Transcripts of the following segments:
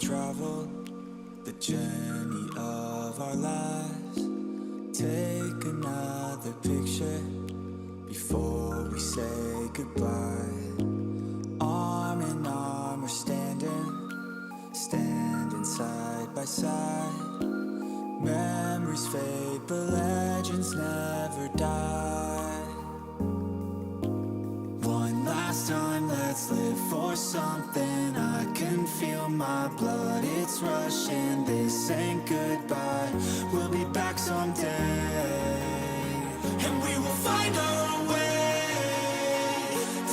travel the journey of our lives. Take another picture before we say goodbye. Arm in arm we're standing side by side. Memories fade but legends never die. One last time, let's live for something. I can feel my blood, it's rushing. This ain't goodbye, we'll be back someday. And we will find our own way.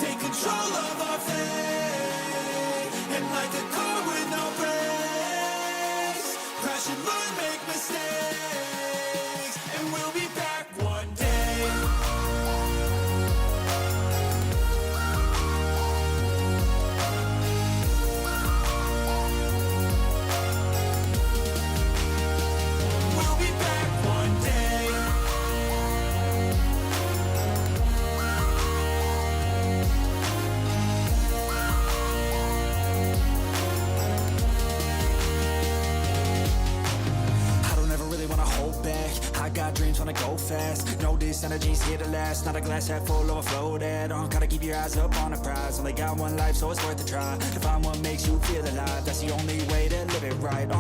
Take control of our fate. And like a car with no brakes, crash and learn, make mistakes. And we'll be back one day. I got dreams, wanna go fast. Know this energy's here to last. Not a glass half full, overflow that. Gotta keep your eyes up on the prize. Only got one life, so it's worth a try. To find what makes you feel alive, that's the only way to live it right.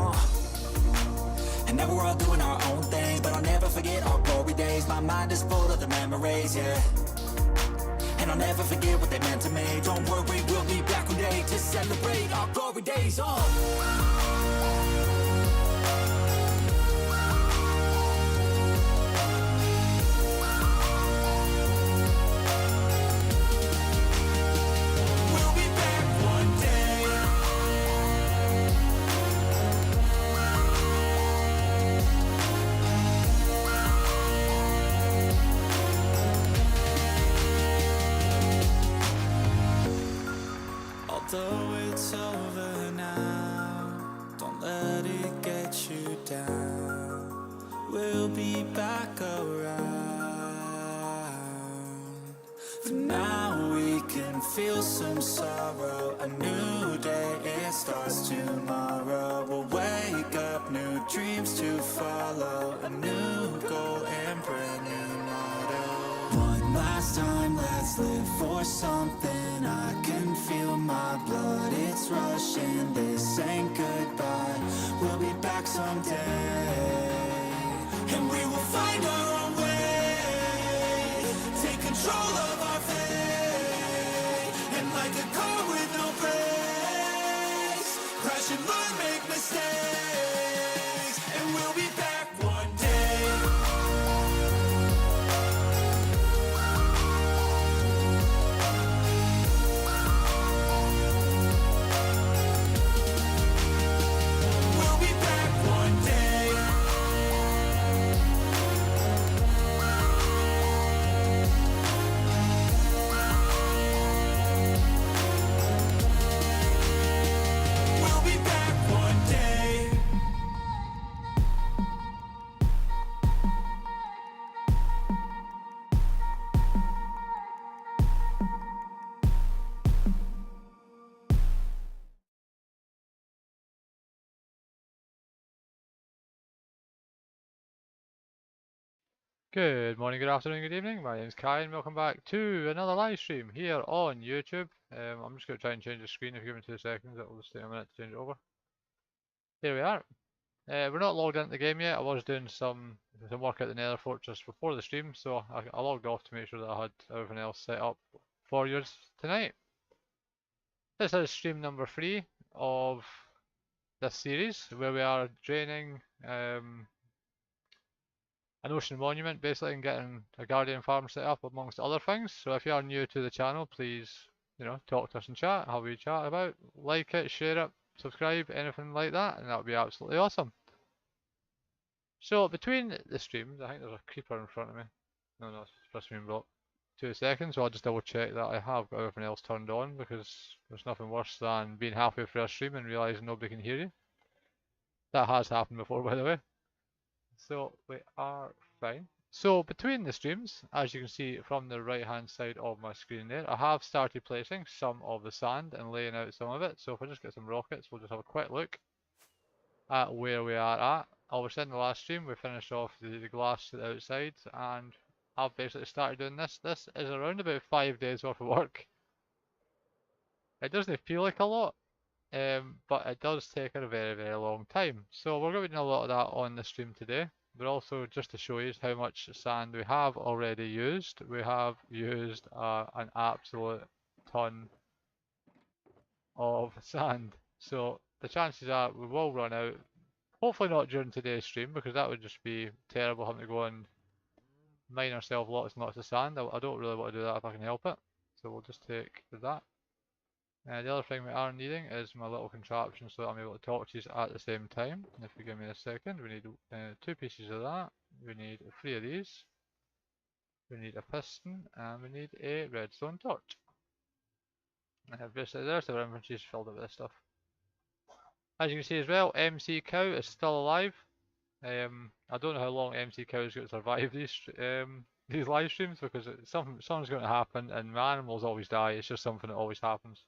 And now we're all doing our own thing, but I'll never forget our glory days. My mind is full of the memories, yeah. And I'll never forget what they meant to me. Don't worry, we'll be back one day to celebrate our glory days. Although it's over now, don't let it get you down. We'll be back around. For now we can feel some sorrow. A new day, it starts tomorrow. We'll wake up, new dreams to follow. A new goal and brand new motto. One last time, let's live for something. I can feel my blood, it's rushing. This ain't goodbye, we'll be back someday. And we will find our own way. Take control of our fate. And like a car with no brakes, crash and learn, make mistakes. And we'll be back one day. Good morning, good afternoon, good evening. My name is Kai and welcome back to another live stream here on YouTube. I'm just going to try and change the screen. If you give me 2 seconds, it will just take a minute to change it over. Here we are. We're not logged into the game yet. I was doing some work at the Nether Fortress before the stream, so I logged off to make sure that I had everything else set up for you tonight. This is stream number 3 of this series, where we are draining an ocean monument basically and getting a guardian farm set up amongst other things. So if you are new to the channel, please talk to us in chat, have a chat about, like it, share it, subscribe, anything like that, and that would be absolutely awesome. So between the streams, I think there's a creeper in front of me. No, it's supposed to be blocked. 2 seconds, so I'll just double check that I have got everything else turned on, because there's nothing worse than being halfway through a stream and realising nobody can hear you. That has happened before, by the way. So we are fine. So between the streams, as you can see from the right hand side of my screen there, I have started placing some of the sand and laying out some of it. So if I just get some rockets, we'll just have a quick look at where we are at. Obviously in the last stream we finished off the glass to the outside, and I've basically started doing this. This is around about 5 days worth of work. It doesn't feel like a lot, but it does take a very, very long time. So we're going to be doing a lot of that on the stream today. But also just to show you how much sand we have already used. We have used an absolute ton of sand. So the chances are we will run out. Hopefully not during today's stream, because that would just be terrible having to go and mine ourselves lots and lots of sand. I don't really want to do that if I can help it. So we'll just take that. The other thing we are needing is my little contraption so that I'm able to talk to you at the same time. If you give me a second, we need 2 pieces of that, we need 3 of these, we need a piston, and we need a redstone torch. Basically the rest of our inventory is filled up with this stuff. As you can see as well, MC Cow is still alive. I don't know how long MC Cow is going to survive these live streams, because something's going to happen and my animals always die. It's just something that always happens.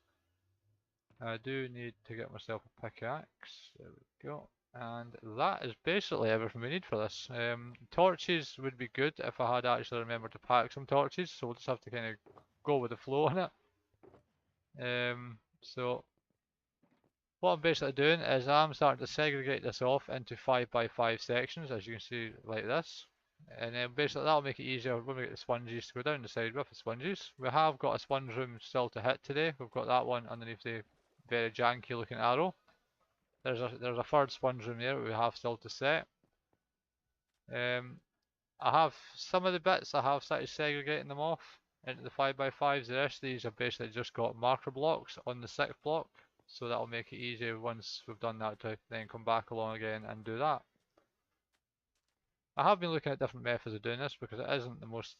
I do need to get myself a pickaxe. There we go. And that is basically everything we need for this. Torches would be good if I had actually remembered to pack some torches, so we'll just have to kind of go with the flow on it. So what I'm basically doing is I'm starting to segregate this off into 5x5 sections, as you can see, like this. And then basically that'll make it easier when we get the sponges to go down the side with the sponges. We have got a sponge room still to hit today. We've got that one underneath the very janky looking arrow. There's a third sponge room there that we have still to set. I have some of the bits I have started segregating them off into the 5x5s. The rest of these have basically just got marker blocks on the 6th block, so that'll make it easier once we've done that to then come back along again and do that. I have been looking at different methods of doing this because it isn't the most,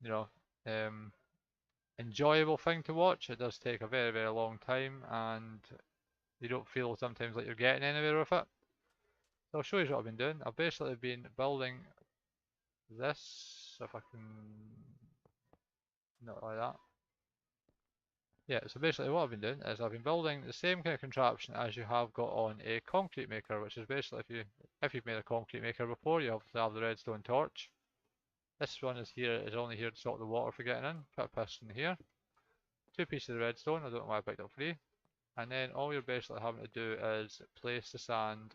you know, enjoyable thing to watch. It does take a very, very long time, and you don't feel sometimes like you're getting anywhere with it. So I'll show you what I've been doing. I've basically been building this, if I can, not like that. Yeah, so basically what I've been doing is I've been building the same kind of contraption as you have got on a concrete maker, which is basically if you've made a concrete maker before, you obviously have the redstone torch. This one is only here to stop the water from getting in. Put a piston here. 2 pieces of redstone, I don't know why I picked up 3. And then all you're basically having to do is place the sand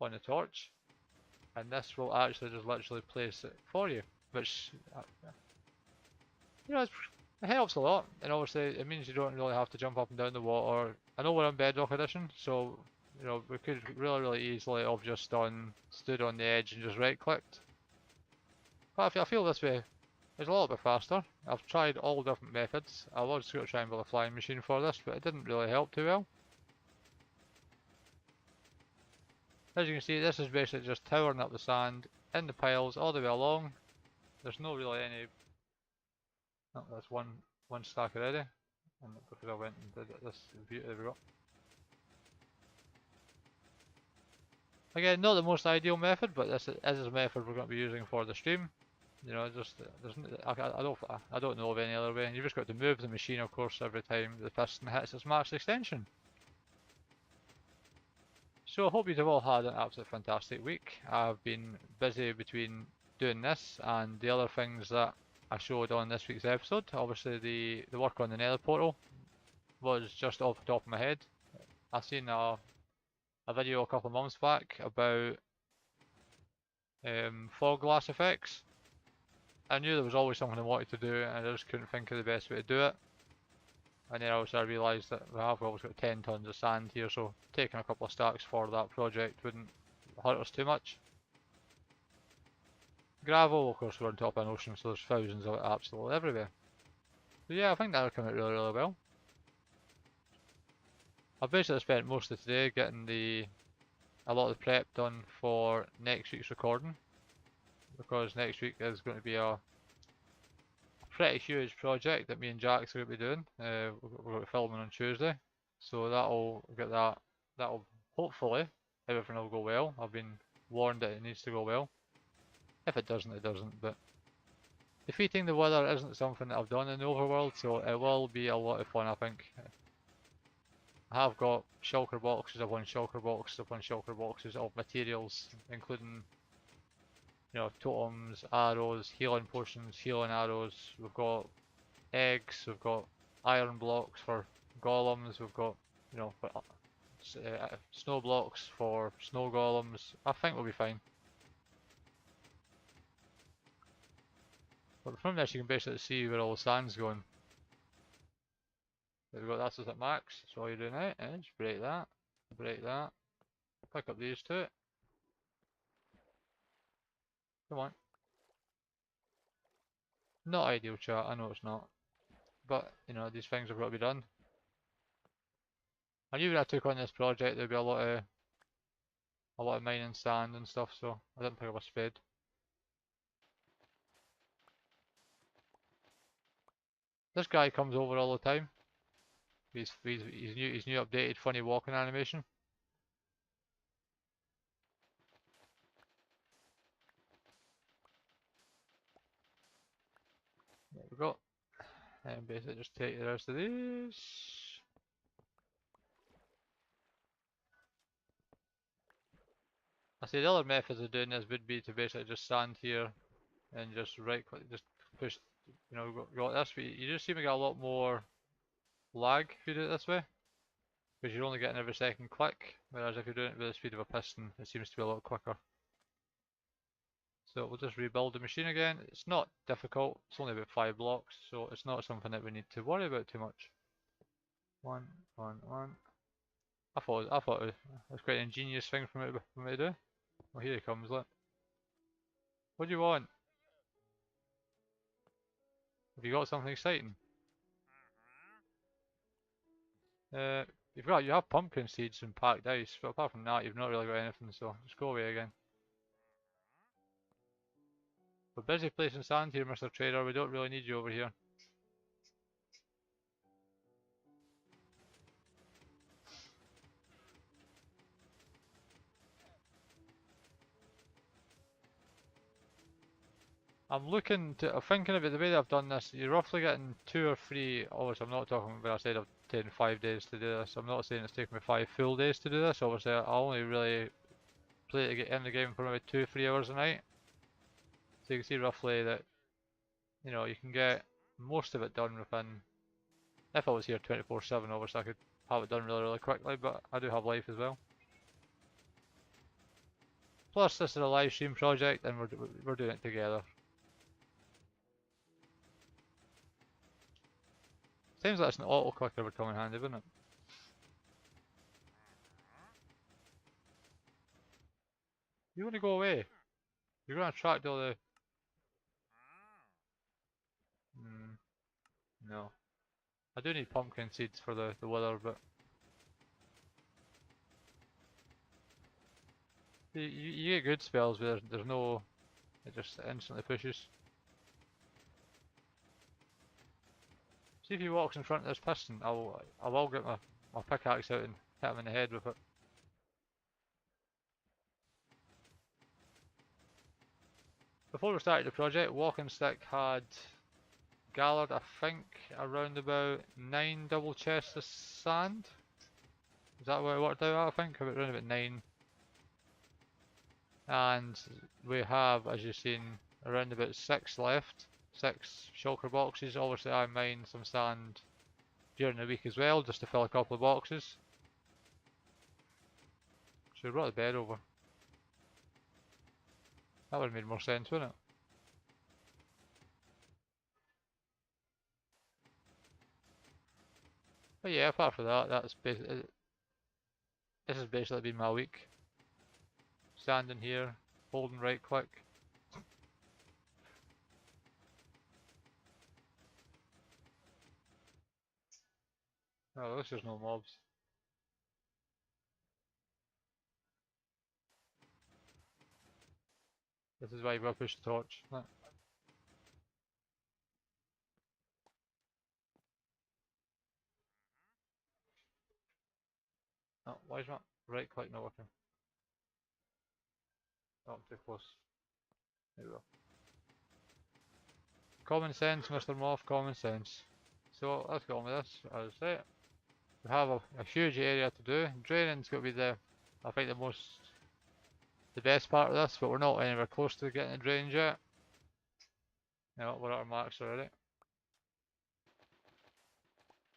on the torch, and this will actually just literally place it for you, which you know, it helps a lot, and obviously it means you don't really have to jump up and down the water. I know we're on Bedrock Edition, so you know we could really easily have just stood on the edge and just right clicked, but I feel this way is a little bit faster. I've tried all different methods. I was going to try and build a flying machine for this, but it didn't really help too well. As you can see, this is basically just towering up the sand in the piles all the way along. There's no really any. Oh, that's one stack already, and because I went and did this view, there we go. Again, not the most ideal method, but this is a method we're going to be using for the stream. You know, just I don't know of any other way. You've just got to move the machine, of course, every time the piston hits its max extension. So I hope you've all had an absolutely fantastic week. I've been busy between doing this and the other things that I showed on this week's episode. Obviously the work on the nether portal was just off the top of my head. I seen a video a couple of months back about fog glass effects. I knew there was always something I wanted to do, and I just couldn't think of the best way to do it. And then obviously I realised that we have always got 10 tons of sand here, so taking a couple of stacks for that project wouldn't hurt us too much. Gravel, of course, we're on top of an ocean, so there's thousands of it absolutely everywhere. So yeah, I think that'll come out really, really well. I've basically spent most of today getting a lot of the prep done for next week's recording, because next week is going to be a pretty huge project that me and Jax are going to be doing. We're going to be filming on Tuesday, so that'll hopefully everything will go well. I've been warned that it needs to go well. If it doesn't, it doesn't, but defeating the Wither isn't something that I've done in the overworld, so it will be a lot of fun, I think. I have got shulker boxes upon shulker boxes upon shulker boxes of materials, including, you know, totems, arrows, healing potions, healing arrows. We've got eggs, we've got iron blocks for golems, we've got, you know, snow blocks for snow golems. I think we'll be fine. But from this you can basically see where all the sand's going. There we go, that's us at max. That's all you're doing now. Just break that, pick up these two. Come on. Not ideal, chat, I know it's not. But, you know, these things have got to be done. I knew when I took on this project there'd be a lot of mining sand and stuff, so I didn't pick up a spade. This guy comes over all the time. His new updated funny walking animation. There we go. And basically just take the rest of these. I say the other methods of doing this would be to basically just stand here and just right click, just push, you know, go like this, but you just seem to get a lot more lag if you do it this way, because you're only getting every second click, whereas if you're doing it with the speed of a piston, it seems to be a lot quicker. So we'll just rebuild the machine again. It's not difficult, it's only about 5 blocks, so it's not something that we need to worry about too much. One. I thought it was quite an ingenious thing for me to do. Well, here he comes, look. What do you want? Have you got something exciting? You have pumpkin seeds and packed ice, but apart from that, you've not really got anything, so just go away again. We're busy placing sand here, Mr. Trader, we don't really need you over here. I'm thinking about the way that I've done this, you're roughly getting 2 or 3, obviously I'm not talking when I said I've taken 5 days to do this, I'm not saying it's taken me 5 full days to do this, obviously I only really play to get in the game for maybe 2-3 hours a night. So you can see roughly that, you know, you can get most of it done within, if I was here 24/7 obviously I could have it done really quickly, but I do have life as well. Plus this is a live stream project and we're doing it together. Seems like it's an auto clicker would come in handy, wouldn't it? You want to go away? You're going to attract all the... no. I do need pumpkin seeds for the weather, but... You get good spells where there's no... it just instantly pushes. See if he walks in front of this piston, I will get my pickaxe out and hit him in the head with it. Before we started the project, Walking Stick had gathered, I think, around about 9 double chests of sand. Is that what it worked out at? I think around about 9. And we have, as you've seen, around about 6 left. 6 shulker boxes. Obviously I mined some sand during the week as well, just to fill a couple of boxes. So we brought the bed over. That would have made more sense, wouldn't it? But yeah, apart from that, this has basically been my week. Standing here, holding right click. Oh, at least there's no mobs. This is why we'll push the torch. Look. Oh, why is my right click not working? Oh, I'm too close. There we go. Common sense, Mr. Moth, common sense. So let's get on with this, as I say. we have a huge area to do. Draining's got to be I think the best part of this, but we're not anywhere close to getting it drained yet. No, we're at our marks already.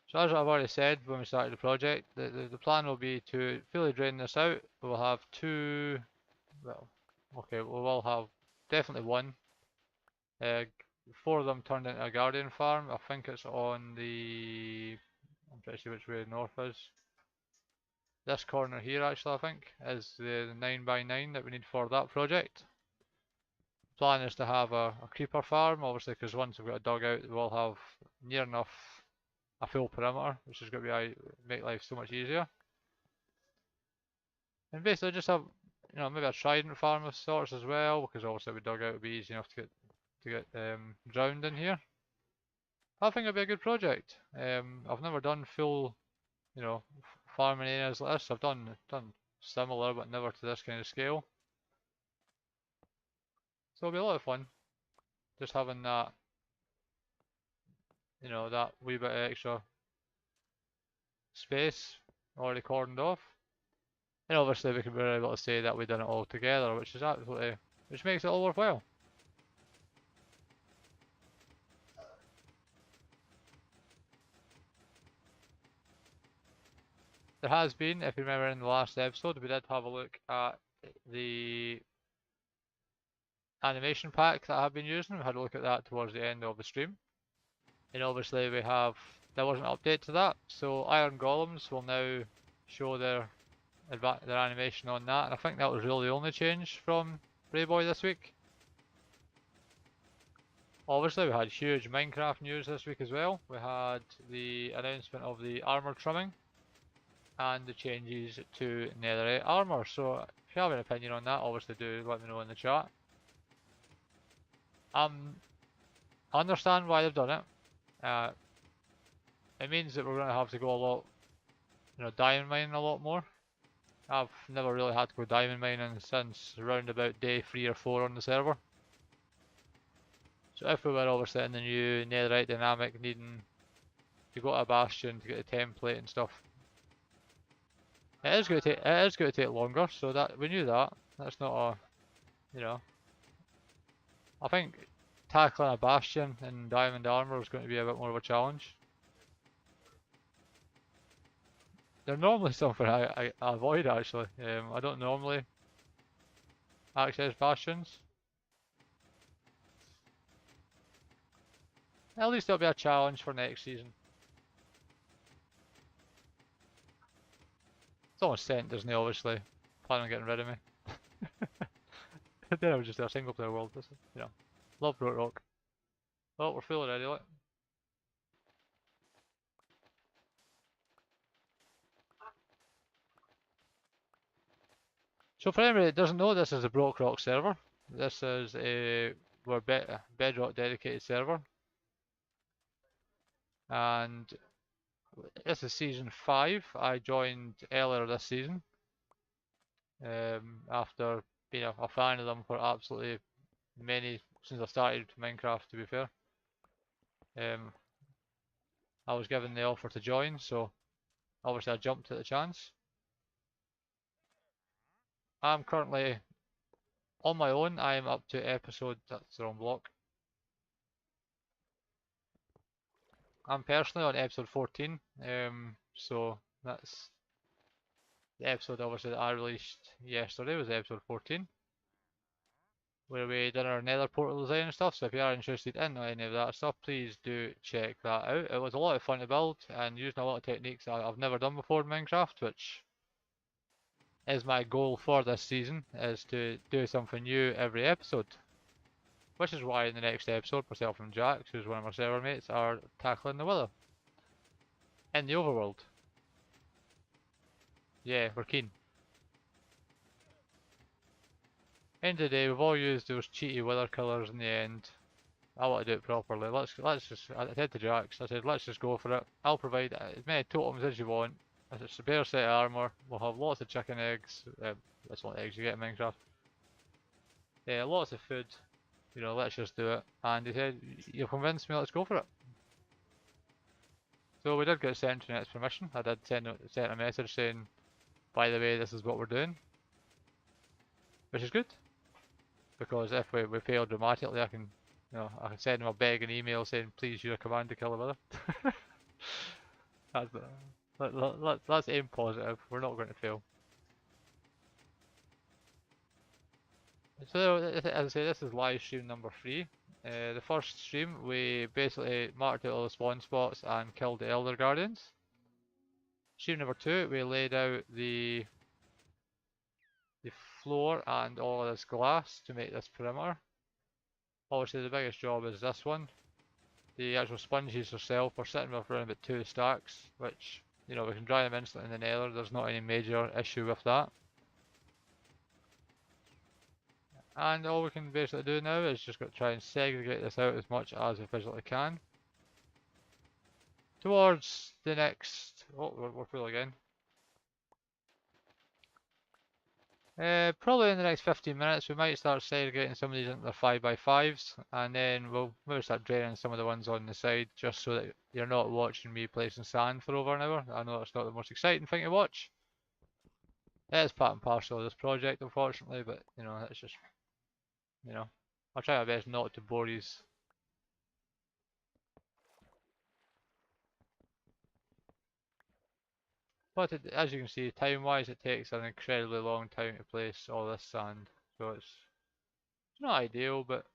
So as I've already said when we started the project, the plan will be to fully drain this out. We'll have two, well, okay, we will have definitely one. 4 of them turned into a guardian farm. I think it's on the, I'm trying to see which way north is. This corner here actually I think is the 9x9 that we need for that project. Plan is to have a creeper farm, obviously, because once we've got a dugout we'll have near enough a full perimeter, which is going to make life so much easier. And basically just have, you know, maybe a trident farm of sorts as well, because obviously with dugout would be easy enough to get drowned in here. I think it'd be a good project. I've never done full, you know, farming areas like this. I've done similar, but never to this kind of scale. So it'll be a lot of fun, just having that, you know, that wee bit of extra space already cordoned off. And obviously we can be able to say that we've done it all together, which makes it all worthwhile. There has been, if you remember in the last episode, we did have a look at the animation pack that I have been using. We had a look at that towards the end of the stream. And obviously there was an update to that, so iron golems will now show their animation on that, and I think that was really the only change from Brayboy this week. Obviously we had huge Minecraft news this week as well. We had the announcement of the armor trimming and the changes to netherite armor, so if you have an opinion on that, obviously do let me know in the chat. I understand why they've done it. It means that we're going to have to go a lot, you know, diamond mining a lot more. I've never really had to go diamond mining since around about day 3 or 4 on the server. So if we were obviously in the new netherite dynamic needing to go to a bastion to get the template and stuff, it is going to take longer, so that we knew that. That's not a, you know, I think tackling a bastion in diamond armor is going to be a bit more of a challenge. They're normally something I avoid actually. I don't normally access bastions. At least it'll be a challenge for next season. It's almost sent, doesn't he, obviously. Plan on getting rid of me. Then I would just do a single player world, you know. Love Brokerock. Well, we're full already, look. So for anybody that doesn't know, this is a Brokerock server. This is a Bedrock dedicated server. And this is season 5. I joined earlier this season. After being a fan of them for absolutely since I started Minecraft, to be fair. I was given the offer to join, so obviously I jumped at the chance. I'm currently on my own. I am up to episode, that's the wrong block. I'm personally on episode 14, so that's the episode obviously that I released yesterday was episode 14, where we did our nether portal design and stuff. So if you are interested in any of that stuff, please do check that out. It was a lot of fun to build and using a lot of techniques I've never done before in Minecraft, which is my goal for this season, is to do something new every episode. Which is why in the next episode, myself and Jax, who's one of my server mates, are tackling the Wither in the overworld. Yeah, we're keen. End of the day, we've all used those cheaty Wither killers in the end. I want to do it properly. Let's just. I said to Jax, I said, let's just go for it. I'll provide as many totems as you want. It's a spare set of armor. We'll have lots of chicken eggs. That's what eggs you get in Minecraft. Yeah, lots of food. You know, let's just do it. And he said, you've convinced me, let's go for it. So we did get Sentry.net's permission. I did send a message saying, by the way, this is what we're doing. Which is good. Because if we fail dramatically, I can send them a begging email saying, please use a command to kill the weather. Let's aim positive. We're not going to fail. So, as I say, this is live stream number 3. The first stream, we basically marked out all the spawn spots and killed the Elder Guardians. Stream number 2, we laid out the floor and all of this glass to make this perimeter. Obviously, the biggest job is this one. The actual sponges herself, we're sitting with around about 2 stacks, which, we can dry them instantly in the nether. There's not any major issue with that. And all we can basically do now is just try and segregate this out as much as we physically can. Towards the next... Oh, we're full again. Probably in the next 15 minutes we might start segregating some of these into their 5x5s, and then we'll maybe start draining some of the ones on the side, just so that you're not watching me placing sand for over an hour. I know it's not the most exciting thing to watch. It is part and parcel of this project, unfortunately, but it's just, I'll try my best not to bore you. But as you can see, time-wise, it takes an incredibly long time to place all this sand, so it's not ideal, but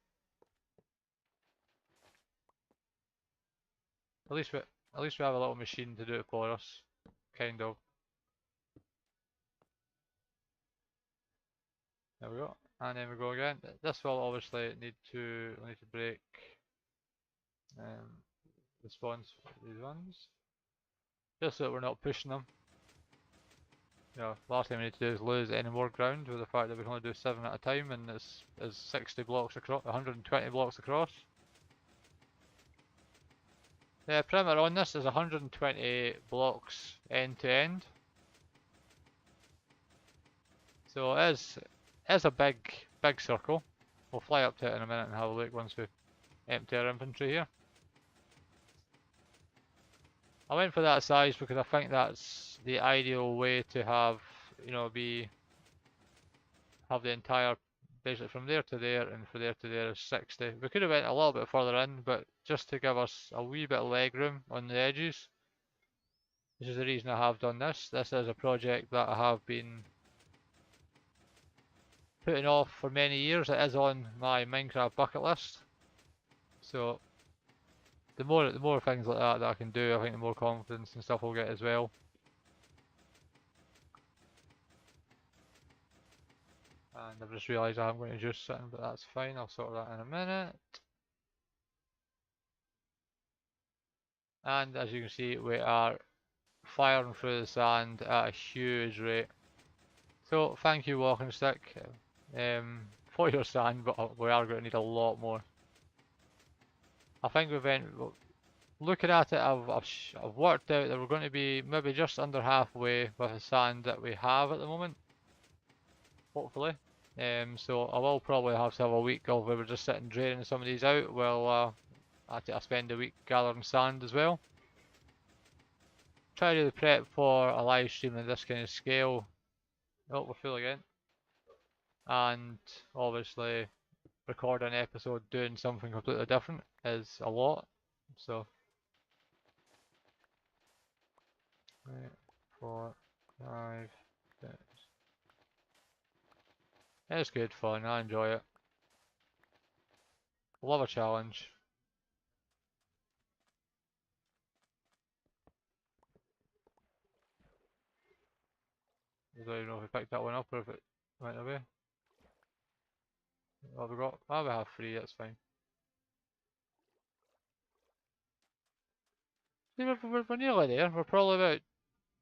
at least we have a little machine to do it for us, kind of. There we go, and then we go again. This will obviously need to break the spawns for these ones, just so that we're not pushing them. Last thing we need to do is lose any more ground with the fact that we can only do 7 at a time, and this is 60 blocks across, 120 blocks across. The perimeter on this is 120 blocks end to end. So it is a big circle. We'll fly up to it in a minute and have a look once we empty our inventory here. I went for that size because I think that's the ideal way to have, have the entire, basically from there to there and from there to there is 60. We could have went a little bit further in, but just to give us a wee bit of leg room on the edges. This is the reason I have done this. This is a project that I have been putting off for many years. It is on my Minecraft bucket list. So the more things like that I can do, I think the more confidence and stuff I'll get as well. And I've just realised I haven't got any juice sitting, but that's fine, I'll sort that in a minute. And as you can see, we are firing through the sand at a huge rate. So thank you, Walking Stick, for your sand, but we are going to need a lot more. I think looking at it, I've worked out that we're going to be maybe just under halfway with the sand that we have at the moment, hopefully. So I will probably have to have a week of where we're just sitting draining some of these out while I spend a week gathering sand as well. Try to do the prep for a live stream in this kind of scale. Oh, we're full again. And obviously recording an episode doing something completely different is a lot. So 3, 4, 5, 6. It's good fun, I enjoy it. Love a challenge. I don't even know if we picked that one up or if it went away. What have we got? Ah, we have 3, that's fine. See, we're nearly there. We're probably about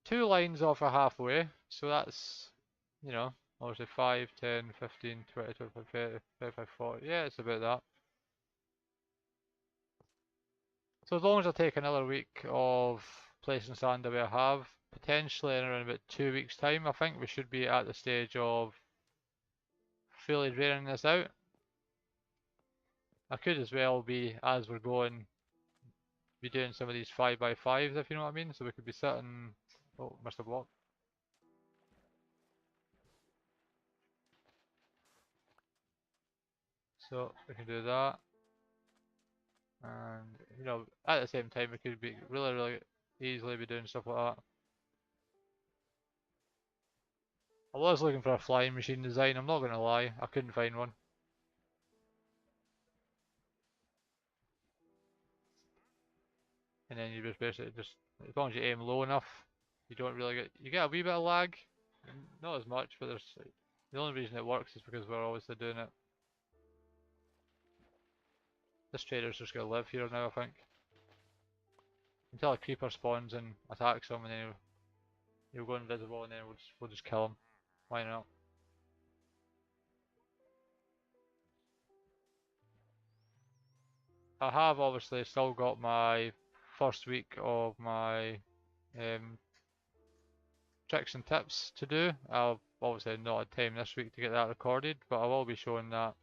2 lines off of halfway. So that's, obviously 5, 10, 15, 20, 25, 30, 35, 40. Yeah, it's about that. So as long as I take another week of placing sand the way I have, potentially in around about 2 weeks time, I think we should be at the stage of fully draining this out. I could as well be, as we're going, be doing some of these 5x5s, if you know what I mean. So we could be sitting. Oh, missed a block. So we can do that, and you know, at the same time, we could be really easily be doing stuff like that. I was looking for a flying machine design. I'm not gonna lie, I couldn't find one. And then you just basically just, as long as you aim low enough, you don't really get a wee bit of lag, not as much, but there's the only reason it works is because we're obviously doing it. This trader's just gonna live here now, I think, until a creeper spawns and attacks him, and then he'll go invisible, and then we'll just kill him. Why not? I have obviously still got my first week of my tricks and tips to do. I've obviously not had time this week to get that recorded, but I will be showing that.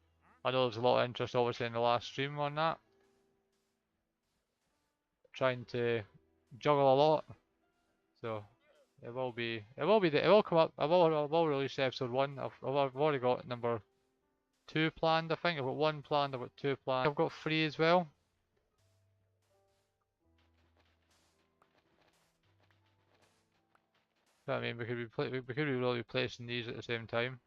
I know there's a lot of interest obviously in the last stream on that. Trying to juggle a lot, so it will come up. I will release episode 1. I've already got number 2 planned. I think I've got 1 planned. I've got 2 planned. I've got 3 as well. I mean, we could be really placing these at the same time.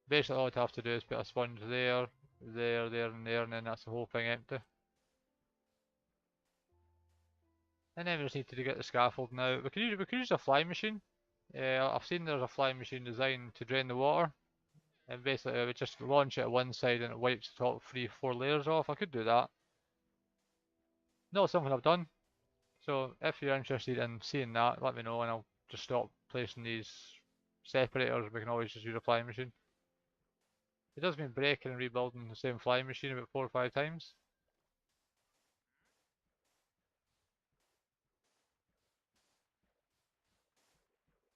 Basically, all I'd have to do is put a sponge there, there, and there, and then that's the whole thing empty. And then we just need to get the scaffold now. We could use a flying machine. I've seen there's a flying machine designed to drain the water, and basically I would just launch it at one side and it wipes the top 3-4 layers off. I could do that. Not something I've done. So if you're interested in seeing that, let me know and I'll just stop placing these separators. We can always just use a flying machine. It does mean breaking and rebuilding the same flying machine about 4 or 5 times.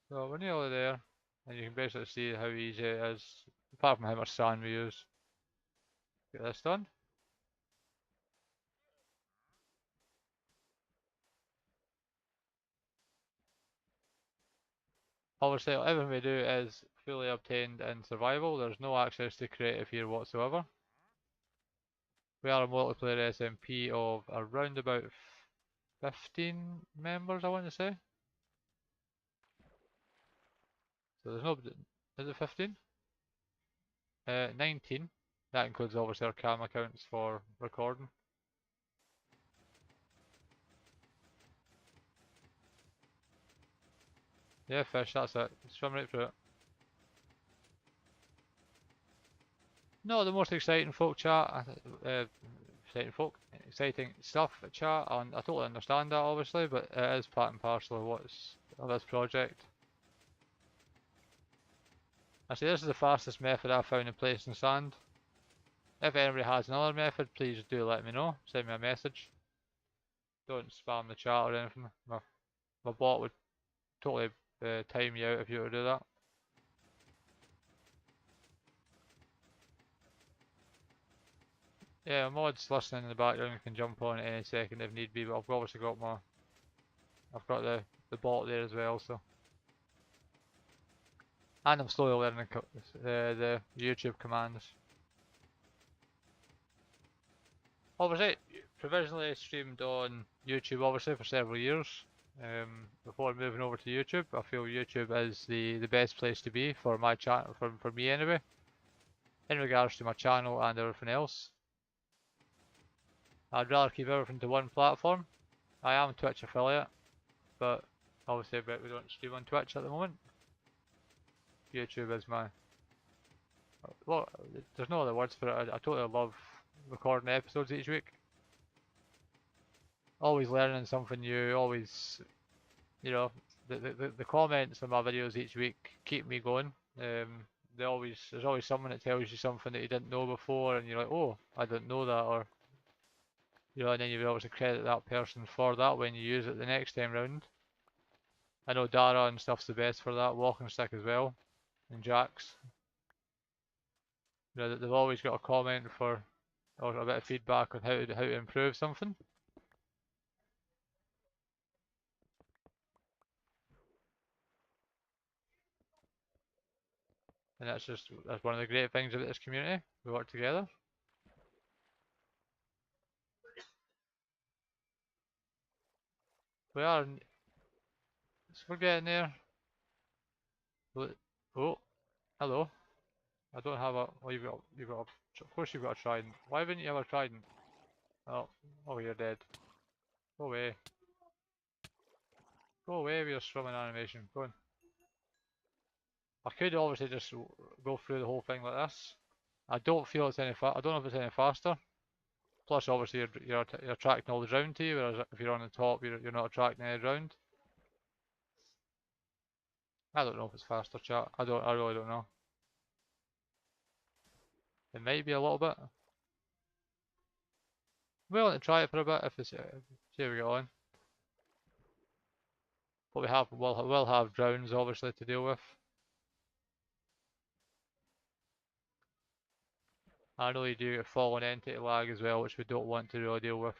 So we're nearly there, and you can basically see how easy it is, apart from how much sand we use. Get this done. Obviously, everything we do is fully obtained in survival. There's no access to creative here whatsoever. We are a multiplayer SMP of around about 15 members, I want to say. So there's no, is it 15? 19. That includes obviously our cam accounts for recording. Yeah, fish, that's it. Swim right through it. No, the most exciting folk chat, exciting stuff chat, and I totally understand that obviously, but it is part and parcel of this project. Actually, this is the fastest method I've found in placing sand. If anybody has another method, please do let me know. Send me a message. Don't spam the chat or anything. My bot would totally time you out if you were to do that. Yeah, mods listening in the background can jump on at any second if need be, but I've obviously got the bot there as well, so. And I'm slowly learning the YouTube commands. Obviously, provisionally streamed on YouTube obviously for several years. Before moving over to YouTube, I feel YouTube is the best place to be for my channel, for me anyway, in regards to my channel and everything else. I'd rather keep everything to one platform. I am a Twitch affiliate, but obviously we don't stream on Twitch at the moment. YouTube is my, well, there's no other words for it. I totally love recording episodes each week. Always learning something new, always, you know, the comments on my videos each week keep me going. There's always someone that tells you something that you didn't know before, and you're like, oh, I didn't know that, or, you know, and then you would obviously credit that person for that when you use it the next time round. I know Dara and stuff's the best for that, Walking Stick as well, and Jax. You know, they've always got a comment for or a bit of feedback on how to improve something. And that's one of the great things about this community. We work together. We are. So we're getting there. Oh, hello. I don't have a. Oh, you've got. Of course you've got a trident. Why wouldn't you have a trident? Oh, oh, you're dead. Go away. Go away with your swimming animation. Go on. I could obviously just go through the whole thing like this. I don't feel it's any I don't know if it's any faster. Plus, obviously, you're attracting all the drown to you, whereas if you're on the top, you're not attracting any drown. I don't know if it's faster, chat. I really don't know. It might be a little bit. I'm willing to try it for a bit if it's see how we get on. But we'll have drowns obviously to deal with. I know you do get fallen entity lag as well, which we don't want to really deal with.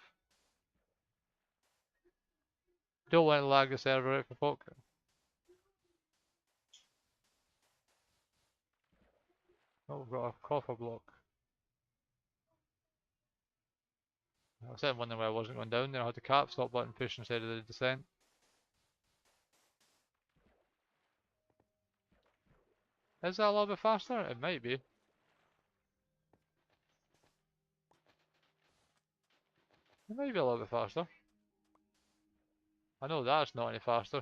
Don't want to lag the server out for folk. Oh, we've got a copper block. I was then wondering why I wasn't going down there. I had the cap stop button pushed instead of the descent. Is that a little bit faster? It might be. It might be a little bit faster. I know that's not any faster.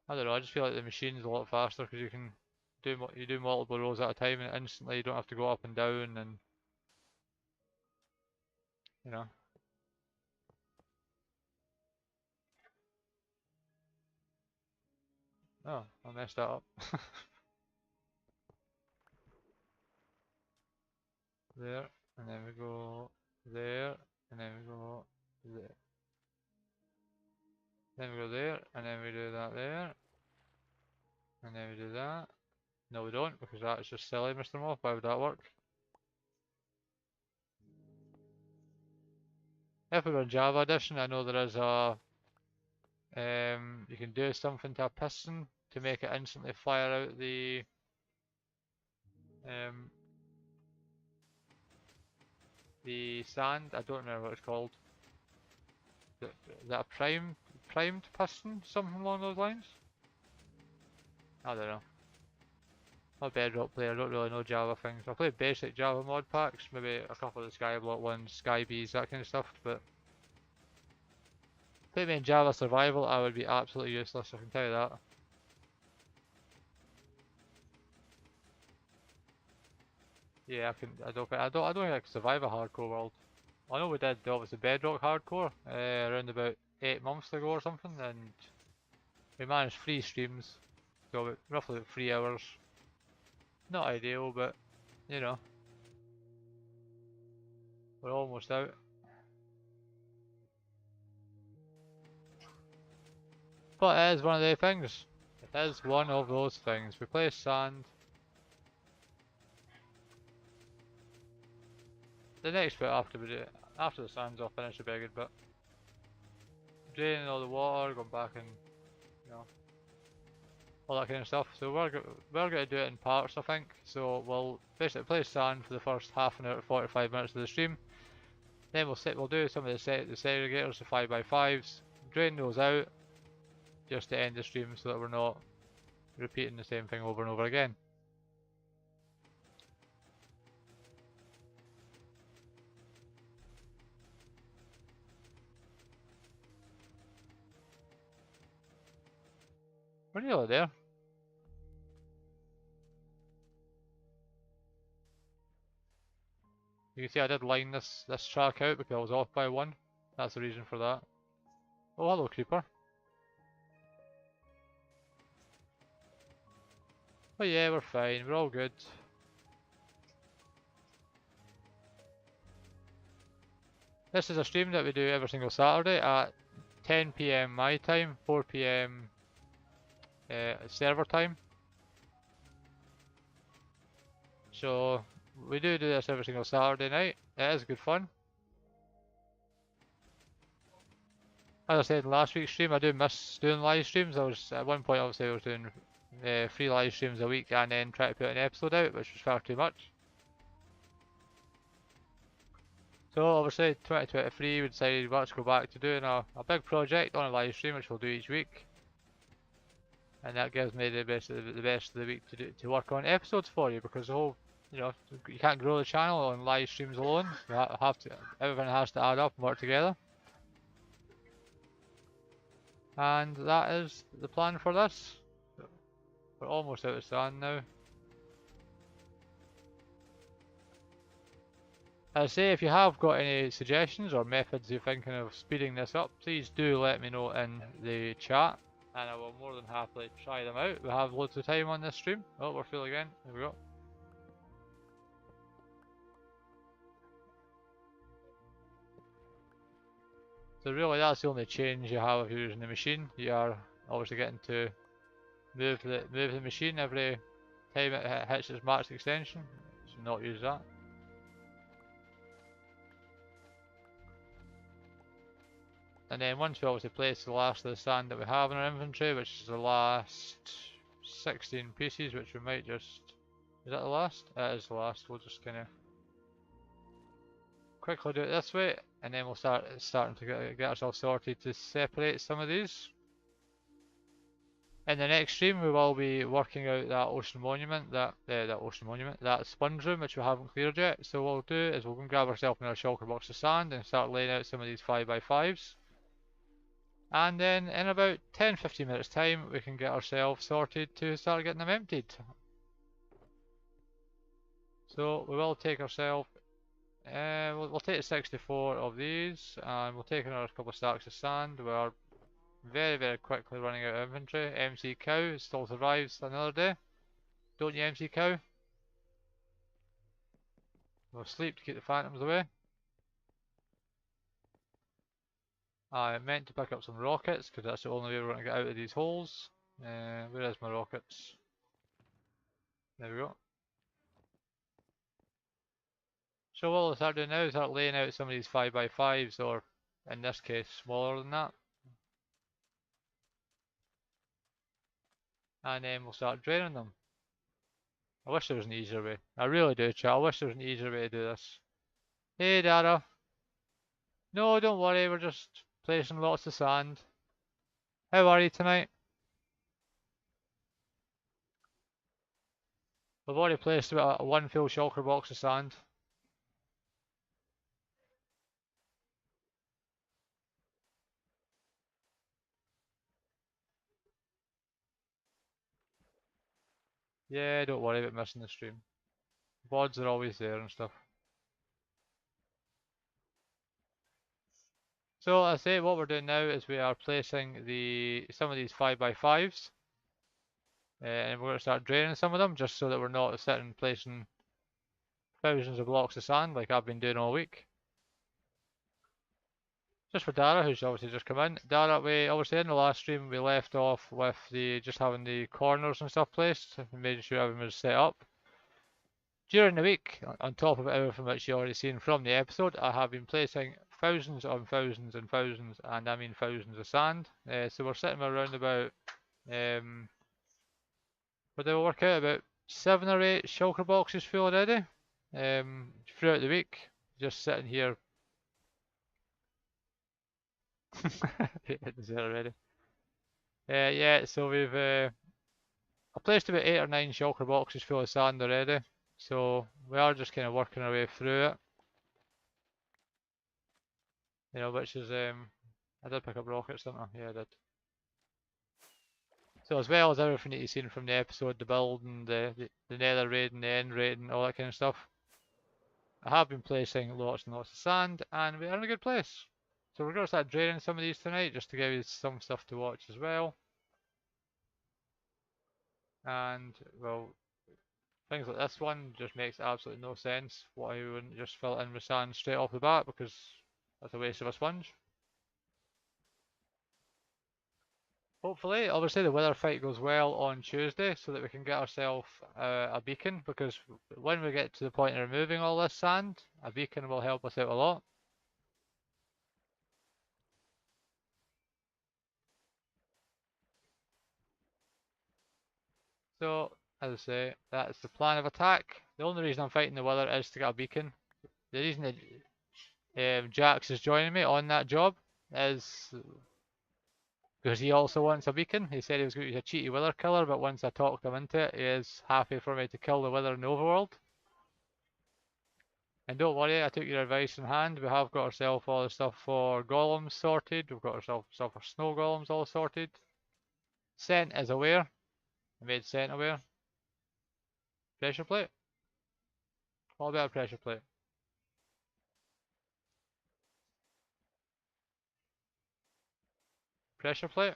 I don't know, I just feel like the machine's a lot faster because you can do multiple rows at a time and instantly you don't have to go up and down and you know. Oh, I messed that up. There, and then we go there, and then we go there. Then we go there, and then we do that there. And then we do that. No we don't, because that is just silly, Mr. Moth. Why would that work? If we were in Java Edition, I know there is a you can do something to a piston to make it instantly fire out the sand. I don't remember what it's called. Is that a primed piston? Something along those lines? I don't know. I'm a Bedrock player, I don't really know Java things. I play basic Java mod packs, maybe a couple of the Skyblock ones, Skybees, that kind of stuff, but put me in Java Survival, I would be absolutely useless, I can tell you that. Yeah, I don't think I can survive a hardcore world. I know we did obviously Bedrock hardcore around about 8 months ago or something, and we managed 3 streams, so about, roughly 3 hours. Not ideal, but you know, we're almost out. But it is one of the things. It is one of those things. We play sand. The next bit after after the sand's off, finish the big bit. Draining all the water, going back and you know, all that kind of stuff. So we're going to do it in parts, I think. So we'll basically play sand for the first half an hour to 45 minutes of the stream. Then we'll do some of the segregators, the 5x5s, drain those out, just to end the stream so that we're not repeating the same thing over and over again. We're nearly there. You can see I did line this track out because I was off by 1. That's the reason for that. Oh, hello creeper. But yeah, we're fine, we're all good. This is a stream that we do every single Saturday at 10 PM my time, 4 PM server time. So we do this every single Saturday night. It is good fun. As I said in last week's stream, I do miss doing live streams. I was at one point obviously I was doing 3 live streams a week and then trying to put an episode out, which was far too much. So obviously 2023 we decided well, let's go back to doing a big project on a live stream, which we'll do each week. And that gives me the best of the week to work on episodes for you, because the whole, you can't grow the channel on live streams alone. You have to, everything has to add up and work together. And that is the plan for this. We're almost out of sand now. As I say, if you have got any suggestions or methods you're thinking of speeding this up, please do let me know in the chat, and I will more than happily try them out. We have loads of time on this stream. Oh, we're full again. There we go. So really that's the only change you have if you're using the machine. You are obviously getting to move the machine every time it hits its max extension. So not use that. And then once we obviously place the last of the sand that we have in our inventory, which is the last 16 pieces, which we might just... Is that the last? It is the last. We'll just kind of quickly do it this way, and then we'll starting to get ourselves sorted to separate some of these. In the next stream, we will be working out that ocean monument, that sponge room, which we haven't cleared yet. So what we'll do is we'll go and grab ourselves another shulker box of sand and start laying out some of these 5x5s. And then in about 10-15 minutes time, we can get ourselves sorted to start getting them emptied. So we will take ourselves, we'll take 64 of these, and we'll take another couple of stacks of sand. We are very, very quickly running out of inventory. MC Cow still survives another day. Don't you, MC Cow? We'll sleep to keep the phantoms away. I meant to pick up some rockets, because that's the only way we're going to get out of these holes. Where is my rockets? There we go. So what we'll start doing now is start laying out some of these 5x5s, or in this case smaller than that. And then we'll start draining them. I wish there was an easier way. I really do, chat. I wish there was an easier way to do this. Hey Dara. No, don't worry, we're just placing lots of sand. How are you tonight? We've already placed about one full shulker box of sand. Yeah, don't worry about missing the stream. VODs are always there and stuff. So I say what we're doing now is we are placing some of these 5x5s. And we're going to start draining some of them, just so that we're not sitting placing thousands of blocks of sand like I've been doing all week. Just for Dara, who's obviously just come in. Dara, we obviously in the last stream we left off with just having the corners and stuff placed, and making sure everything was set up. During the week, on top of everything which you already seen from the episode, I have been placing thousands on thousands and thousands, and I mean thousands of sand. So we're sitting around about, what did we work out, about 7 or 8 shulker boxes full already, throughout the week, just sitting here. It's there already. Yeah, so we've I placed about 8 or 9 shulker boxes full of sand already, so we are just kind of working our way through it. Which is I did pick up rockets, didn't I? Yeah, I did. So as well as everything that you've seen from the episode, the build and the nether raid and the end raid and all that kind of stuff, I have been placing lots and lots of sand, and we are in a good place. So we're going to start draining some of these tonight, just to give you some stuff to watch as well. And, well, things like this one just makes absolutely no sense. Why we wouldn't just fill it in with sand straight off the bat, because that's a waste of a sponge. Hopefully, obviously the weather fight goes well on Tuesday so that we can get ourselves a beacon, because when we get to the point of removing all this sand, a beacon will help us out a lot. So, as I say, that's the plan of attack. The only reason I'm fighting the weather is to get a beacon. The reason that Jax is joining me on that job is because he also wants a beacon. He said he was going to be a cheaty wither killer, but once I talked him into it, he is happy for me to kill the wither in the overworld. And don't worry, I took your advice in hand. We have got ourselves all the stuff for golems sorted. We've got ourselves stuff for snow golems all sorted. Scent is aware. I made Scent aware. Pressure plate. What about a pressure plate? Pressure plate.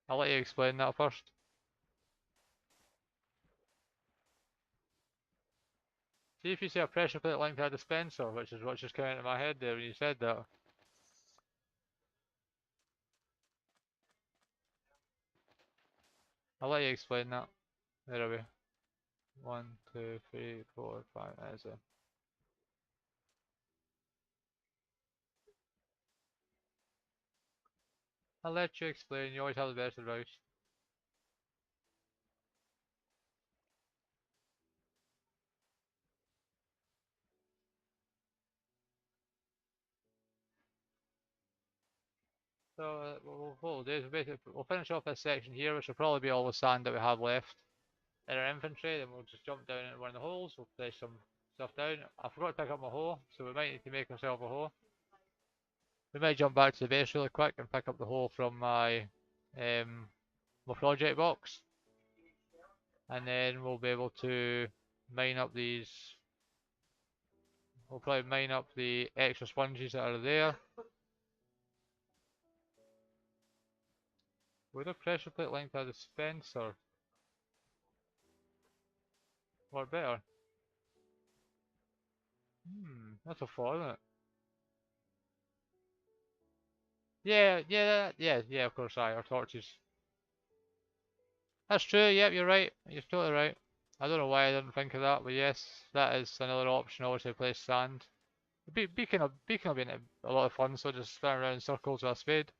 I'll let you explain that first. See if you see a pressure plate linked to a dispenser, which is what just came into my head there when you said that. I'll let you explain that. There we go. 1, 2, 3, 4, 5. That's it. I'll let you explain. You always have the best advice. So what we'll do is we'll finish off this section here, which will probably be all the sand that we have left in our inventory. Then we'll just jump down into one of the holes. We'll place some stuff down. I forgot to pick up my hoe, so we might need to make ourselves a hoe. We might jump back to the base really quick and pick up the hoe from my my project box, and then we'll be able to mine up these. We'll probably mine up the extra sponges that are there. Would a pressure plate linked to a dispenser work better? That's a thought, isn't it? Yeah, of course, our torches. That's true, yep, you're right. You're totally right. I don't know why I didn't think of that, but yes, that is another option, obviously, place sand. Beacon will be a lot of fun, so just spin around in circles with a spade.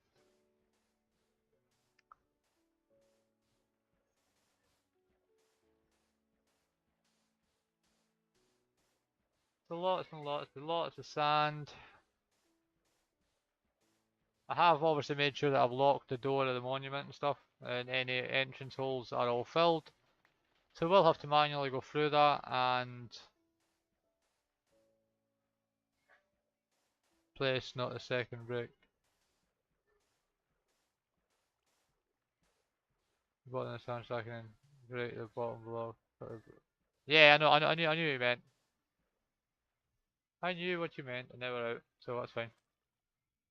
So lots of sand. I have obviously made sure that I've locked the door of the monument and stuff, and any entrance holes are all filled. So we'll have to manually go through that and place not a second brick. Bottom of the sand stacking in right at the bottom below. Yeah, I knew what you meant. I knew what you meant, and now we're out, so that's fine.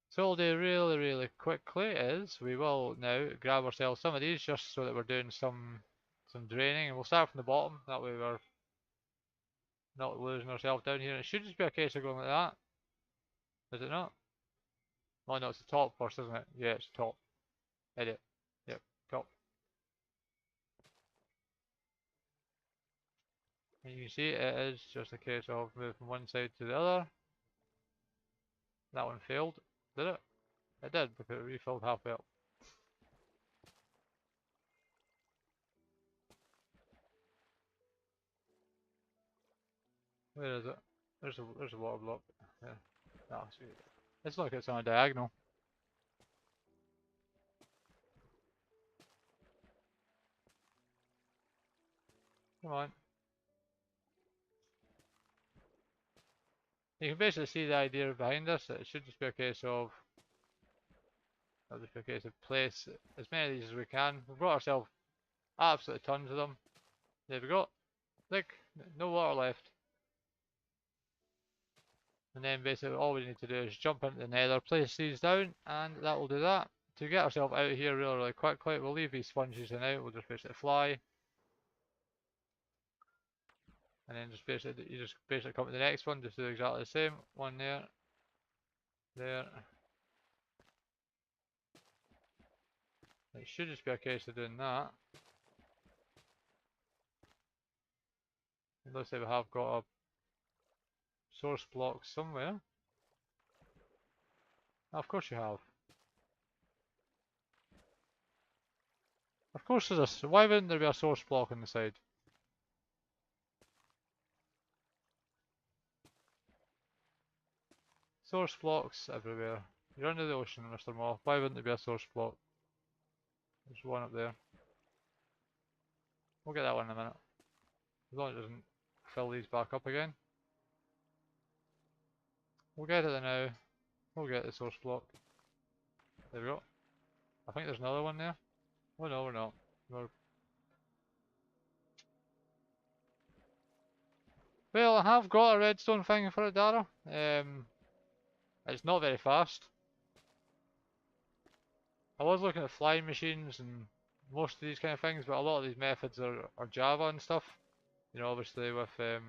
So what we'll do really quickly is we will now grab ourselves some of these just so that we're doing some draining, and we'll start from the bottom, that way we're not losing ourselves down here. It should just be a case of going like that. Is it not? Oh no, it's the top first, isn't it? Yeah, it's top. Edit. Yep, top. And you can see it is just a case of moving from one side to the other. That one failed. Did it? It did, because it refilled halfway up. Where is it? There's a water block. Yeah. Ah, sweet. It's like it's on a diagonal. Come on. You can basically see the idea behind this. It should just be a case of place as many of these as we can. We've got ourselves absolutely tons of them. There we go. Look, no water left. And then basically all we need to do is jump into the nether, place these down, and that will do that. To get ourselves out of here really quickly, we'll leave these sponges in out, we'll just basically fly. and then just basically you just basically come to the next one, just do exactly the same. One there, there. It should just be a case of doing that. It looks like we have got a source block somewhere. Of course you have. Of course there's a. Why wouldn't there be a source block on the side? Source blocks everywhere. You're under the ocean, Mr. Moth. Why wouldn't there be a source block? There's one up there. We'll get that one in a minute. As long as it doesn't fill these back up again. We'll get it now. We'll get the source block. There we go. I think there's another one there. Oh no, we're not. Well, I have got a redstone thing for it, Dara. It's not very fast. I was looking at flying machines and most of these kind of things, but a lot of these methods are Java and stuff. You know, obviously with there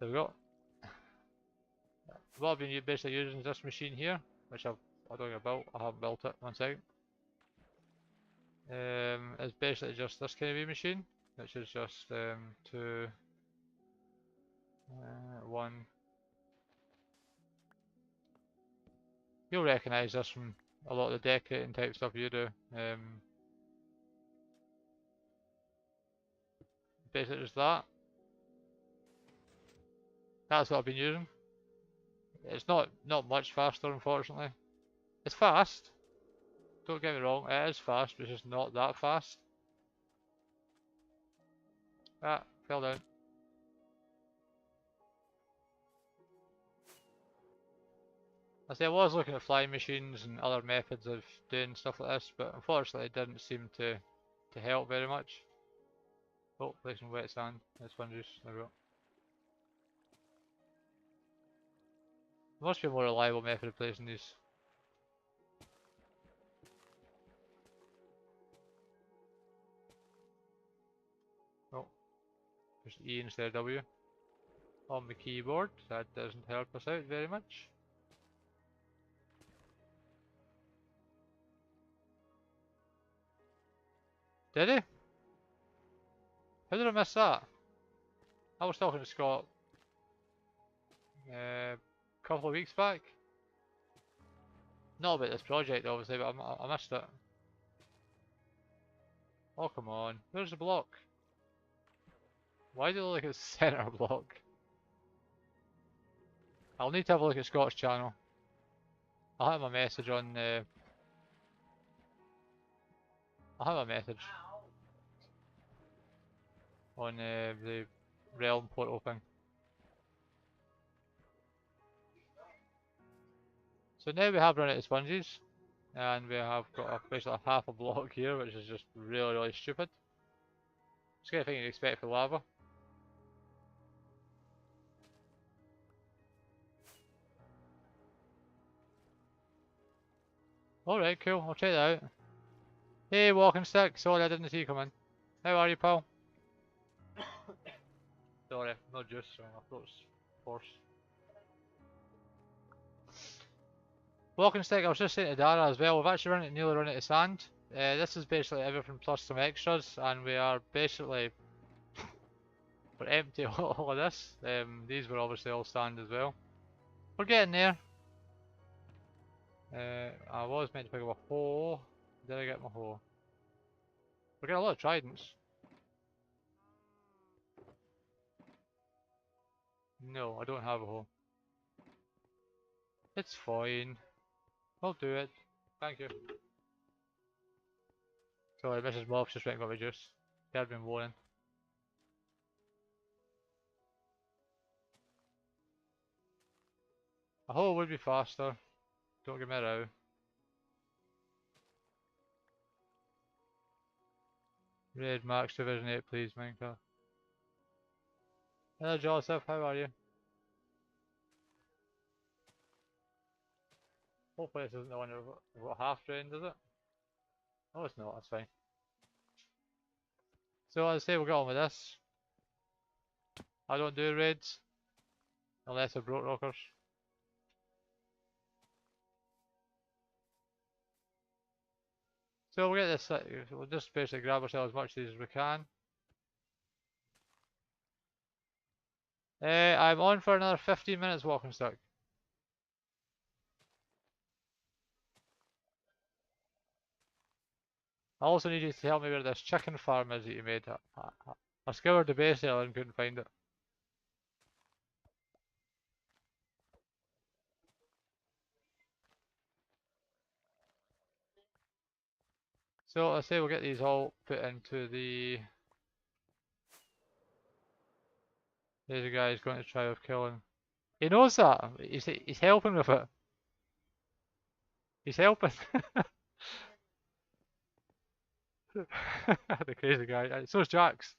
we go. What I've been basically using is this machine here, which I don't think I built. I haven't built it. 1 second. It's basically just this kind of a machine, which is just 2, 1. You'll recognise this from a lot of the decorating type stuff you do. Basically just that. That's what I've been using. It's not much faster, unfortunately. It's fast. Don't get me wrong, it is fast, but it's just not that fast. Ah, fell down. I was looking at flying machines and other methods of doing stuff like this, but unfortunately it didn't seem to help very much. Oh, there's some wet sand. That's sponges. There we go. There must be a more reliable method of placing these. Oh, there's E instead of W on the keyboard. That doesn't help us out very much. Did he? How did I miss that? I was talking to Scott a couple of weeks back. Not about this project obviously, but I missed it. Oh come on, where's the block? Why do it look like it's center block? I'll need to have a look at Scott's channel. I'll have a message on I'll have a message on the realm portal thing. So now we have run out of sponges, and we have got basically half a block here, which is just really stupid. It's the kind of thing you'd expect for lava. Alright, cool, I'll check that out. Hey, walking stick, sorry I didn't see you come in. How are you, pal? Sorry, no juice, I thought it was horse. Walking stick, I was just saying to Dara as well, we've actually nearly run out of sand. This is basically everything plus some extras, and we are basically we're empty all of this. These were obviously all sand as well. We're getting there. I was meant to pick up a hoe. Did I get my hoe? We're getting a lot of tridents. No, I don't have a hoe. It's fine. I'll do it. Thank you. Sorry, Mrs. Moth just went and got me juice. They had been warning. A hoe would be faster. Don't give me a row. Red Max Division 8 please, Minecraft. Hello Joseph, how are you? Hopefully this isn't the one we've got half drained, is it? Oh, it's not, that's fine. So as I say, we'll get on with this. I don't do raids unless they're broke rockers. So we'll get this. We'll just basically grab ourselves as much as we can. I'm on for another 15 minutes walking stick. I also need you to tell me where this chicken farm is that you made. I scoured the base earlier and couldn't find it. So I say we'll get these all put into the... There's a guy who's going to try with killing. He knows that. He's helping with it. He's helping. The crazy guy. So's Jax.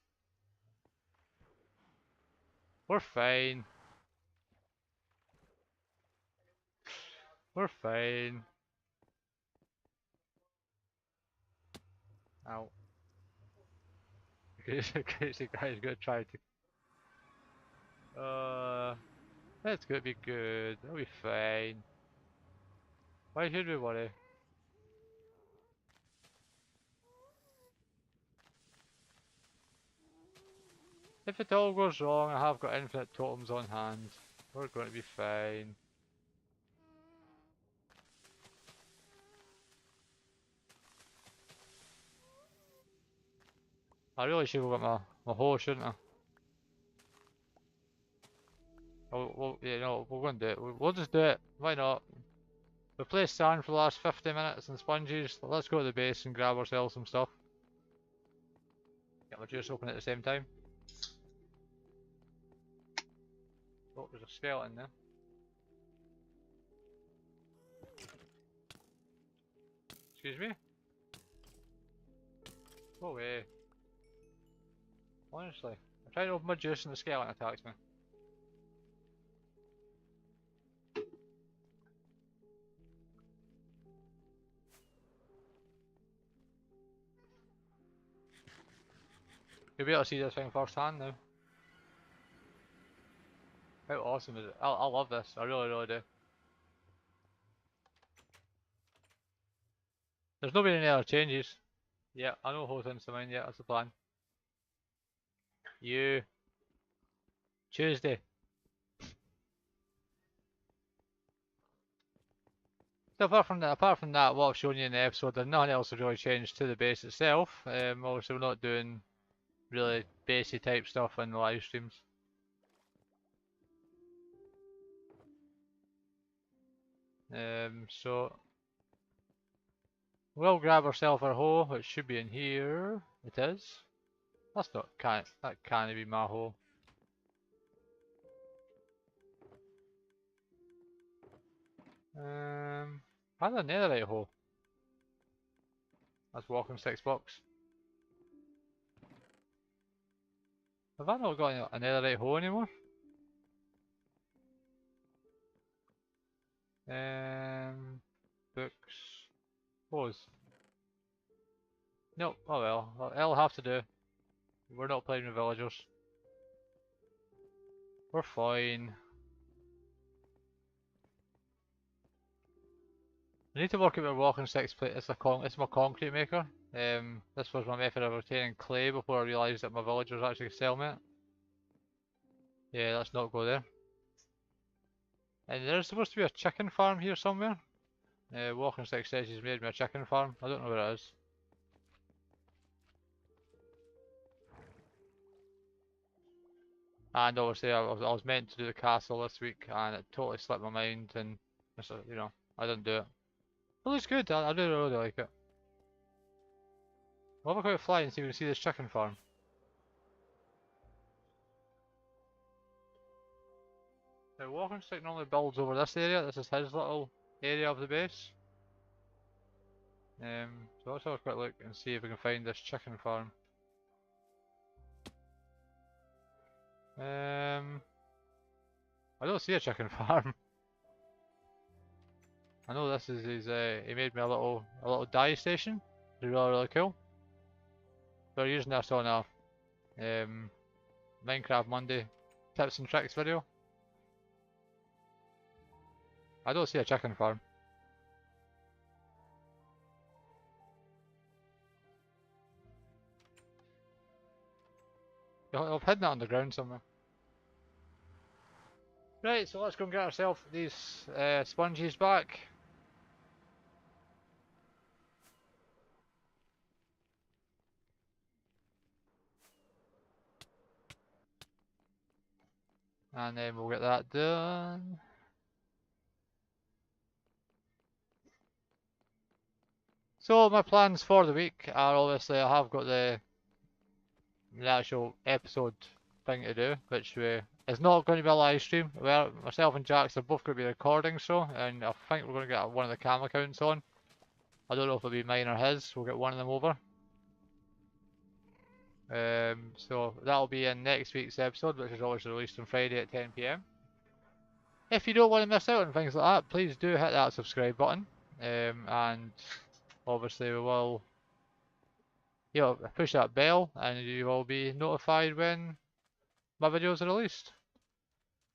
We're fine. We're fine. Ow. The crazy guy is gonna try to... It's gonna be good. It'll be fine. Why should we worry? If it all goes wrong, I have got infinite totems on hand. We're going to be fine. I really should have got my hoe, shouldn't I? Yeah, no, we're going to do it. We'll just do it. Why not? We played sand for the last 50 minutes and sponges. Let's go to the base and grab ourselves some stuff. Get my juice open at the same time. Oh, there's a skeleton there. Excuse me? Go away. Honestly. I'm trying to open my juice and the skeleton attacks me. You'll be able to see this thing firsthand now. How awesome is it? I love this. I really, really do. There's not been any other changes. Yeah, I know whole thing's to mine. Yeah, that's the plan. You. Tuesday. So apart from that, what I've shown you in the episode, there's nothing else has really changed to the base itself. Obviously we're not doing really basey type stuff in the live streams. So we'll grab ourselves our hoe, which should be in here. It is. That can't be my hoe. I had a netherite hoe. That's walking 6 blocks. Have I not got a netherite hoe anymore? Books. Hoes. Nope, oh well, it'll have to do. We're not playing with villagers. We're fine. I need to work out my walking sticks plate. It's my concrete maker. This was my method of obtaining clay before I realised that my villagers actually sell me it. Yeah, let's not go there. And there's supposed to be a chicken farm here somewhere. Walking stick says he's made me a chicken farm. I don't know where it is. And obviously I was meant to do the castle this week and it totally slipped my mind and you know, I didn't do it. It looks good, I do really like it. We'll have a quick fly and see if we can see this chicken farm. Now walking stick normally builds over this area, this is his little area of the base. So let's have a quick look and see if we can find this chicken farm. I don't see a chicken farm. I know this is his, he made me a little dye station. It's really cool. We're using this on a Minecraft Monday tips and tricks video. I don't see a chicken farm. I've hidden it underground somewhere. Right, so let's go and get ourselves these sponges back. And then we'll get that done. So my plans for the week are obviously I have got the actual episode thing to do, which is not going to be a live stream. Well, myself and Jax are both going to be recording, and I think we're going to get one of the cam accounts on. I don't know if it'll be mine or his. We'll get one of them over. So that'll be in next week's episode, which is always released on Friday at 10 PM. If you don't want to miss out on things like that, please do hit that subscribe button, and obviously we will, push that bell, and you will be notified when my videos are released.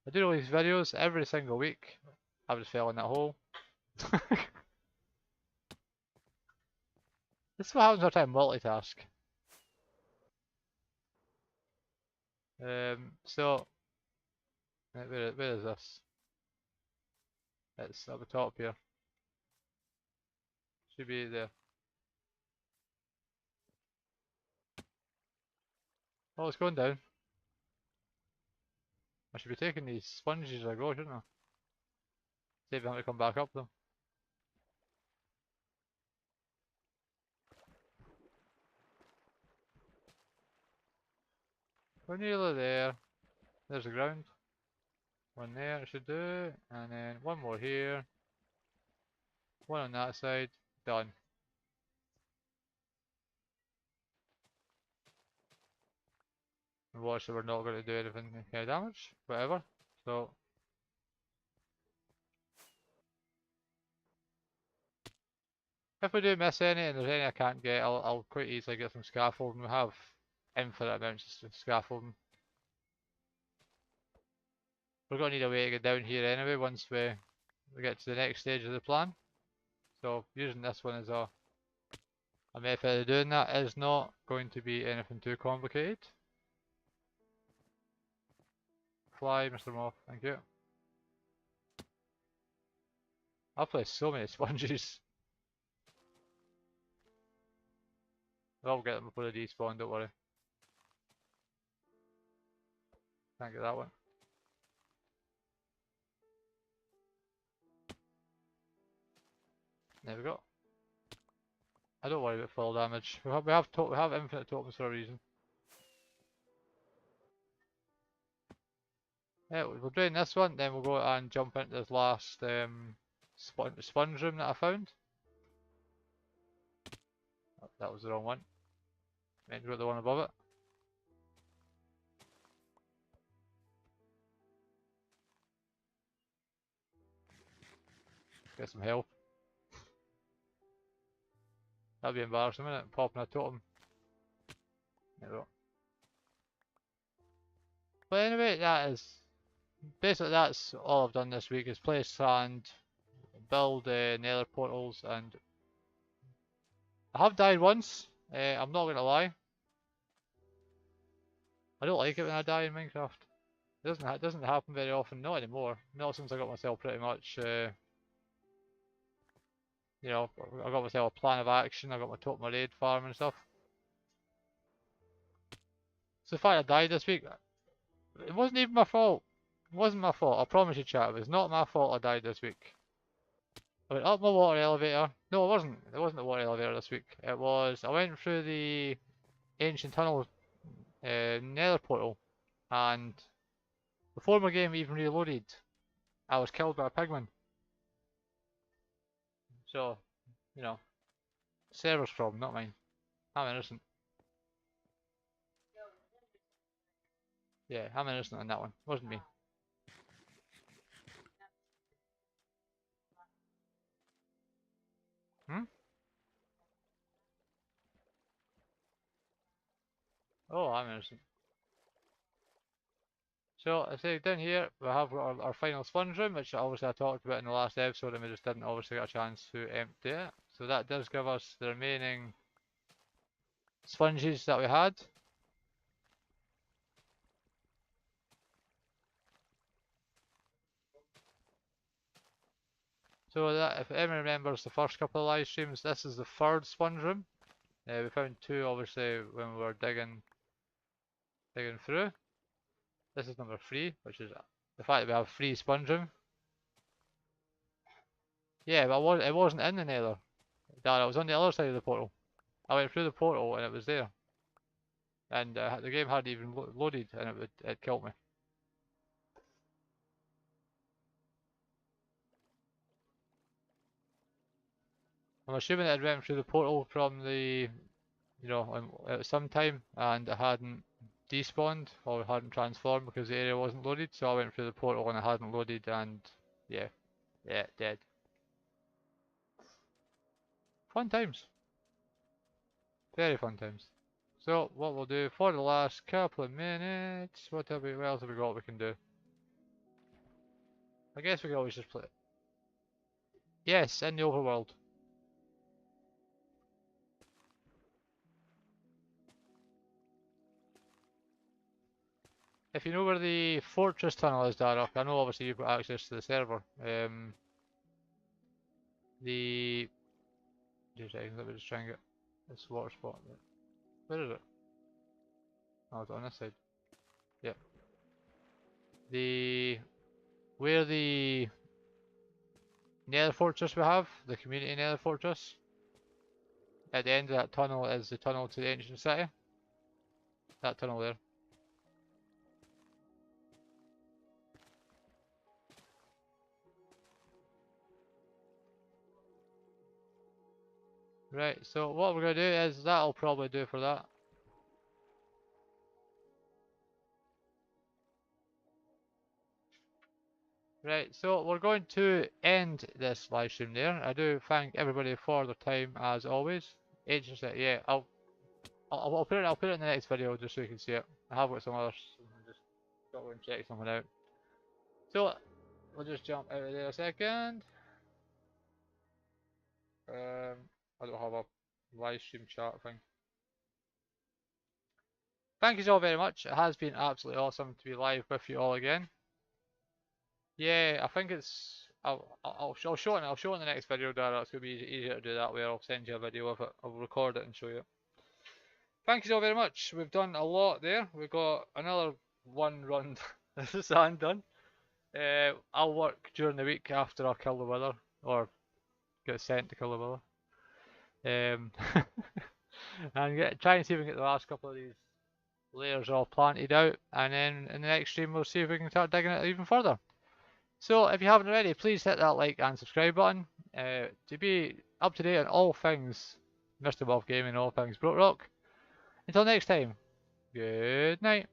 I do release videos every single week. I just fell in that hole. This is what happens when I try to multitask. So, where is this? It's at the top here. Should be there. Oh, it's going down. I should be taking these sponges as I go, shouldn't I? Save them to come back up them. We're nearly there. There's the ground. One there it should do, and then one more here. One on that side. Done. And watch that we're not going to do anything kind of damage, whatever. So if we do miss any and there's any I can't get, I'll quite easily get some scaffolding. We have infinite amounts of scaffolding. We're going to need a way to get down here anyway once we get to the next stage of the plan. So using this one as a method of doing that is not going to be anything too complicated. Fly, Mr. Moth, thank you. I've placed so many sponges. I'll get them before they despawn, don't worry. Can't get that one. There we go. I don't worry about fall damage. We have infinite tokens for a reason. Yeah, we'll drain this one, then we'll go and jump into this last sponge room that I found. Oh, that was the wrong one. Meant to go to the one above it. Get some help. That'd be embarrassing, wouldn't it? Popping a totem. There we go. But anyway, that's all I've done this week, is place sand, build nether portals, and I have died once. I'm not gonna lie. I don't like it when I die in Minecraft. It doesn't happen very often, not anymore. Not since I got myself pretty much, I got myself a plan of action. I got my totem raid farm and stuff. So the fact I died this week, it wasn't even my fault. It wasn't my fault. I promise you, chat. It was not my fault I died this week. I went up my water elevator. No, it wasn't. It wasn't the water elevator this week. It was, I went through the ancient tunnel nether portal, and before my game even reloaded, I was killed by a pigman. So, server's problem, not mine. I'm innocent. Yeah, I'm innocent on that one. Wasn't me. Hmm? Oh, I'm innocent. So I say down here we have our final sponge room, which obviously I talked about in the last episode and we just didn't obviously get a chance to empty it. So that does give us the remaining sponges that we had. So that, if anyone remembers the first couple of live streams, this is the third sponge room. We found two obviously when we were digging through. This is number 3, which is the fact that we have 3 sponge room. Yeah, but it wasn't in the nether. Dad, it was on the other side of the portal. I went through the portal and it was there. And the game hadn't even loaded and it killed me. I'm assuming it went through the portal from the, at some time and it hadn't despawned or hadn't transformed because the area wasn't loaded. So I went through the portal and it hadn't loaded and yeah, dead. Fun times. Very fun times. So what we'll do for the last couple of minutes, what else have we got we can do? I guess we can always just play it. Yes, in the overworld. If you know where the fortress tunnel is, Darok, I know obviously you've got access to the server. Just a second, let me just try and get this water spot. Where is it? Oh, it's on this side. Yep. Where the nether fortress we have, the community nether fortress, at the end of that tunnel is the tunnel to the ancient city. That tunnel there. Right, so what we're going to do is, that'll probably do for that. Right, so we're going to end this live stream there. I do thank everybody for their time as always. Yeah, I'll put it in the next video just so you can see it. I have got some others. Just got to go and check something out. So we'll just jump out of there a second. I don't have a live stream chat thing. Thank you all very much. It has been absolutely awesome to be live with you all again. Yeah, I think it's. I'll show it. I'll show it in the next video, Dara. It's gonna be easier to do that way. I'll send you a video of it. I'll record it and show you. Thank you all very much. We've done a lot there. We've got another one run of the sand done. I'll work during the week after I kill the wither or get sent to kill the wither. And try and see if we can get the last couple of these layers all planted out, and then in the next stream we'll see if we can start digging it even further. So if you haven't already, please hit that like and subscribe button to be up to date on all things Mr. Wolf Gaming, all things Brokerock. Until next time, good night.